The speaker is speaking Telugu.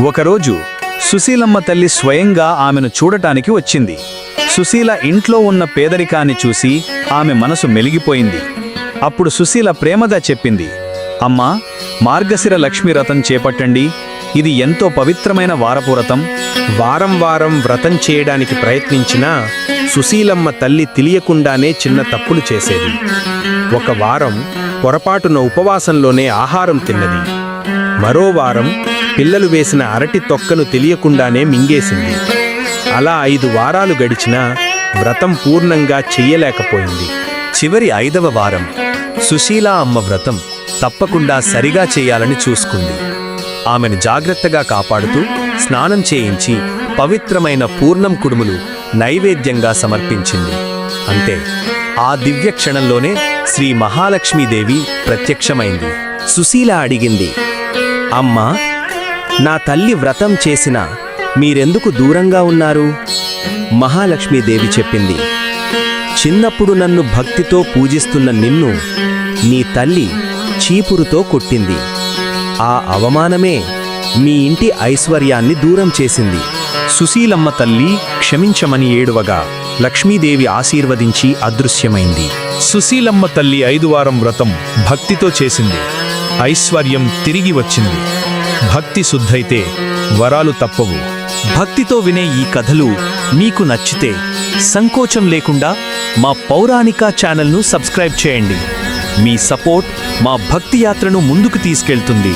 ఒకరోజు సుశీలమ్మ తల్లి స్వయంగా ఆమెను చూడటానికి వచ్చింది. సుశీల ఇంట్లో ఉన్న పేదరికాన్ని చూసి ఆమె మనసు మెలిగిపోయింది. అప్పుడు సుశీల ప్రేమగా చెప్పింది, అమ్మా, మార్గశిర లక్ష్మీ వ్రతం చేపట్టండి. ఇది ఎంతో పవిత్రమైన వారపు వ్రతం. వారం వారం వ్రతం చేయడానికి ప్రయత్నించినా సుశీలమ్మ తల్లి తెలియకుండానే చిన్న తప్పులు చేసేది. ఒక వారం పొరపాటున ఉపవాసంలోనే ఆహారం తిన్నది. మరో వారం పిల్లలు వేసిన అరటి తొక్కను తెలియకుండానే మింగేసింది. అలా 5 వారాలు గడిచినా వ్రతం పూర్ణంగా చెయ్యలేకపోయింది. చివరి 5వ వారం సుశీలా అమ్మ వ్రతం తప్పకుండా సరిగా చేయాలని చూసుకుంది. ఆమెను జాగ్రత్తగా కాపాడుతూ స్నానం చేయించి పవిత్రమైన పూర్ణం కుడుములు నైవేద్యంగా సమర్పించింది. అంతే, ఆ దివ్య క్షణంలోనే శ్రీ మహాలక్ష్మీదేవి ప్రత్యక్షమైంది. సుశీల అడిగింది, అమ్మా, నా తల్లి వ్రతం చేసినా మీరెందుకు దూరంగా ఉన్నారు? మహాలక్ష్మీదేవి చెప్పింది, చిన్నప్పుడు నన్ను భక్తితో పూజిస్తున్న నిన్ను నీ తల్లి చీపురుతో కొట్టింది. ఆ అవమానమే మీ ఇంటి ఐశ్వర్యాన్ని దూరం చేసింది. సుశీలమ్మ తల్లి క్షమించమని ఏడువగా లక్ష్మీదేవి ఆశీర్వదించి అదృశ్యమైంది. సుశీలమ్మ తల్లి 5 వారం వ్రతం భక్తితో చేసింది. ఐశ్వర్యం తిరిగి వచ్చింది. భక్తి శుద్ధైతే వరాలు తప్పవు. భక్తితో వినే ఈ కథలు మీకు నచ్చితే సంకోచం లేకుండా మా పౌరాణిక ఛానల్ను సబ్స్క్రైబ్ చేయండి. మీ సపోర్ట్ మా భక్తి యాత్రను ముందుకు తీసుకెళ్తుంది.